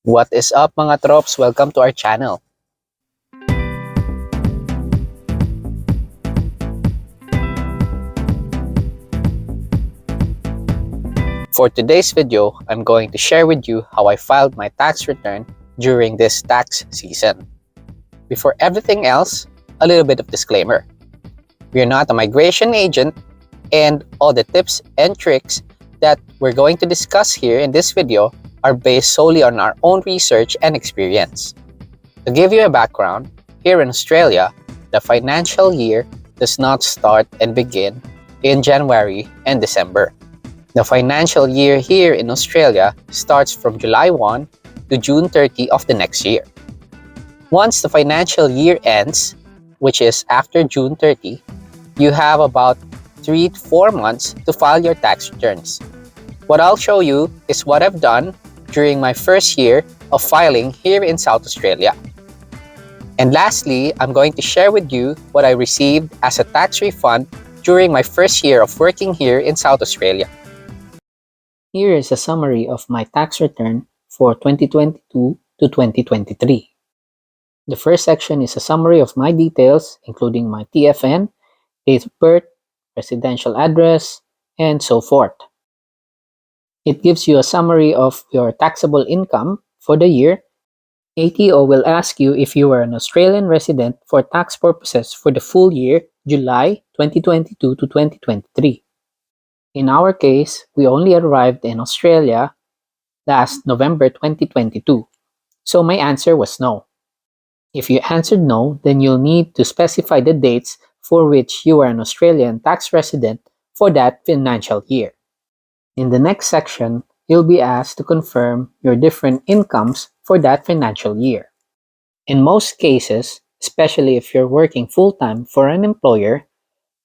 What is up mga Trops? Welcome to our channel. For today's video, I'm going to share with you how I filed my tax return during this tax season. Before everything else, a little bit of disclaimer. We are not a migration agent, and all the tips and tricks that we're going to discuss here in this video are based solely on our own research and experience. To give you a background, here in Australia, the financial year does not start and begin in January and December. The financial year here in Australia starts from July 1 to June 30 of the next year. Once the financial year ends, which is after June 30, you have about 3 to 4 months to file your tax returns. What I'll show you is what I've done during my first year of filing here in South Australia. And lastly, I'm going to share with you what I received as a tax refund during my first year of working here in South Australia. Here is a summary of my tax return for 2022 to 2023. The first section is a summary of my details, including my TFN, date of birth, residential address, and so forth. It gives you a summary of your taxable income for the year. ATO will ask you if you are an Australian resident for tax purposes for the full year, July 2022 to 2023. In our case, we only arrived in Australia last November 2022, so my answer was no. If you answered no, then you'll need to specify the dates for which you are an Australian tax resident for that financial year. In the next section, you'll be asked to confirm your different incomes for that financial year. In most cases, especially if you're working full-time for an employer,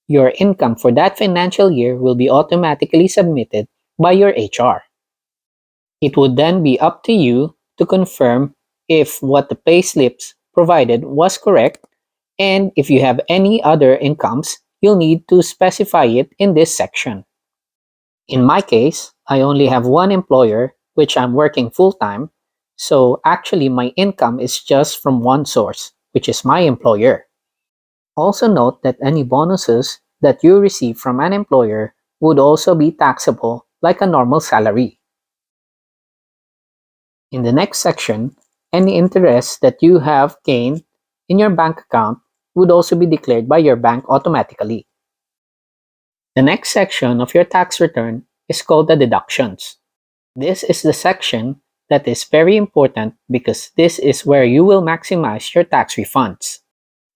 your income for that financial year will be automatically submitted by your HR. It would then be up to you to confirm if what the payslips provided was correct, and if you have any other incomes, you'll need to specify it in this section. In my case, I only have one employer, which I'm working full-time, so actually my income is just from one source, which is my employer. Also note that any bonuses that you receive from an employer would also be taxable like a normal salary. In the next section, any interest that you have gained in your bank account would also be declared by your bank automatically. The next section of your tax return is called the deductions. This is the section that is very important because this is where you will maximize your tax refunds.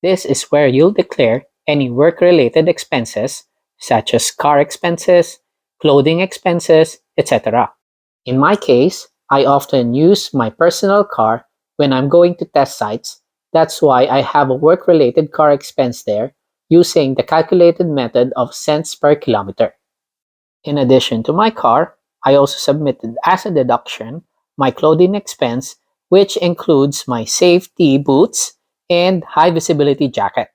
This is where you'll declare any work-related expenses such as car expenses, clothing expenses, etc. In my case, I often use my personal car when I'm going to test sites. That's why I have a work-related car expense there using the calculated method of cents per kilometer. In addition to my car, I also submitted as a deduction my clothing expense, which includes my safety boots and high visibility jacket.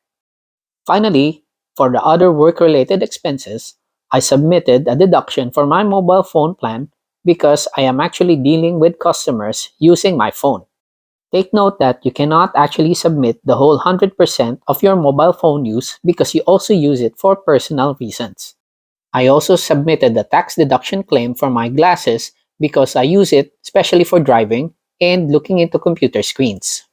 Finally, for the other work-related expenses, I submitted a deduction for my mobile phone plan because I am actually dealing with customers using my phone. Take note that you cannot actually submit the whole 100% of your mobile phone use because you also use it for personal reasons. I also submitted the tax deduction claim for my glasses because I use it especially for driving and looking into computer screens.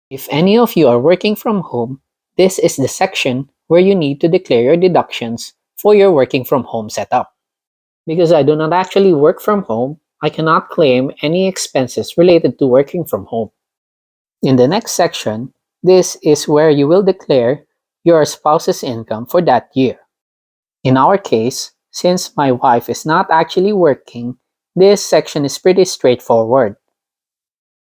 If any of you are working from home, this is the section where you need to declare your deductions for your working from home setup. Because I do not actually work from home, I cannot claim any expenses related to working from home. In the next section, this is where you will declare your spouse's income for that year. In our case, since my wife is not actually working, this section is pretty straightforward.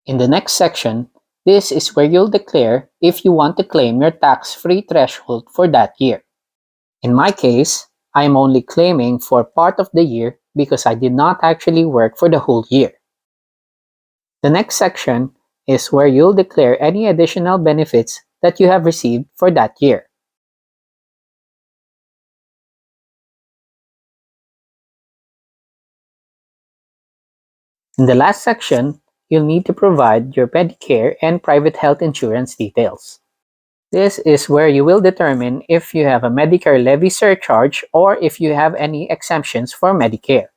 In the next section, this is where you'll declare if you want to claim your tax-free threshold for that year. In my case, I am only claiming for part of the year because I did not actually work for the whole year. The next section is where you'll declare any additional benefits that you have received for that year. In the last section, you'll need to provide your Medicare and private health insurance details. This is where you will determine if you have a Medicare levy surcharge or if you have any exemptions for Medicare.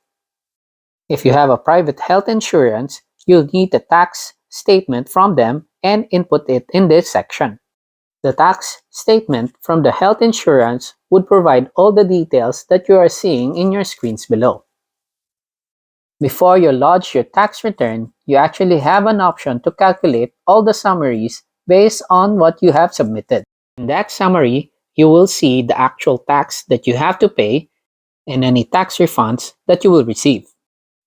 If you have a private health insurance, you'll need the tax statement from them and input it in this section. The tax statement from the health insurance would provide all the details that you are seeing in your screens below. Before you lodge your tax return, you actually have an option to calculate all the summaries based on what you have submitted. In that summary, you will see the actual tax that you have to pay and any tax refunds that you will receive.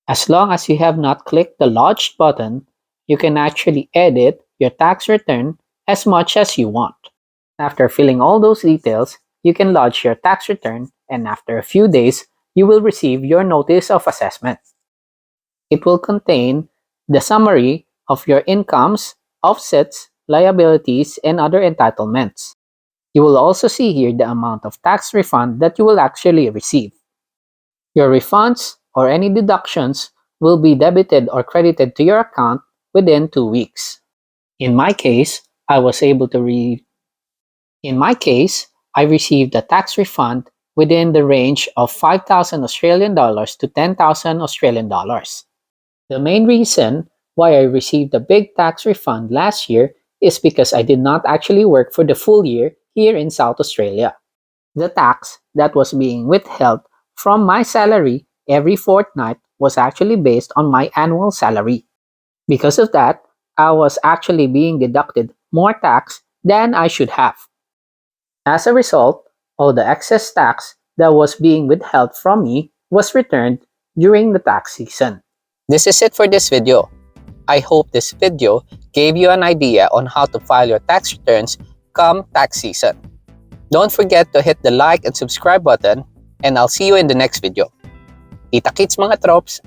As long as you have not clicked the Lodged button, you can actually edit your tax return as much as you want. After filling all those details, you can lodge your tax return, and after a few days, you will receive your notice of assessment. It will contain the summary of your incomes, offsets, liabilities, and other entitlements. You will also see here the amount of tax refund that you will actually receive. Your refunds or any deductions will be debited or credited to your account within 2 weeks. In my case, I received a tax refund within the range of 5,000 Australian dollars to 10,000 Australian dollars. The main reason why I received a big tax refund last year is because I did not actually work for the full year here in South Australia. The tax that was being withheld from my salary every fortnight was actually based on my annual salary. Because of that, I was actually being deducted more tax than I should have. As a result, all the excess tax that was being withheld from me was returned during the tax season. This is it for this video. I hope this video gave you an idea on how to file your tax returns come tax season. Don't forget to hit the like and subscribe button, and I'll see you in the next video. Kitakits mga trops!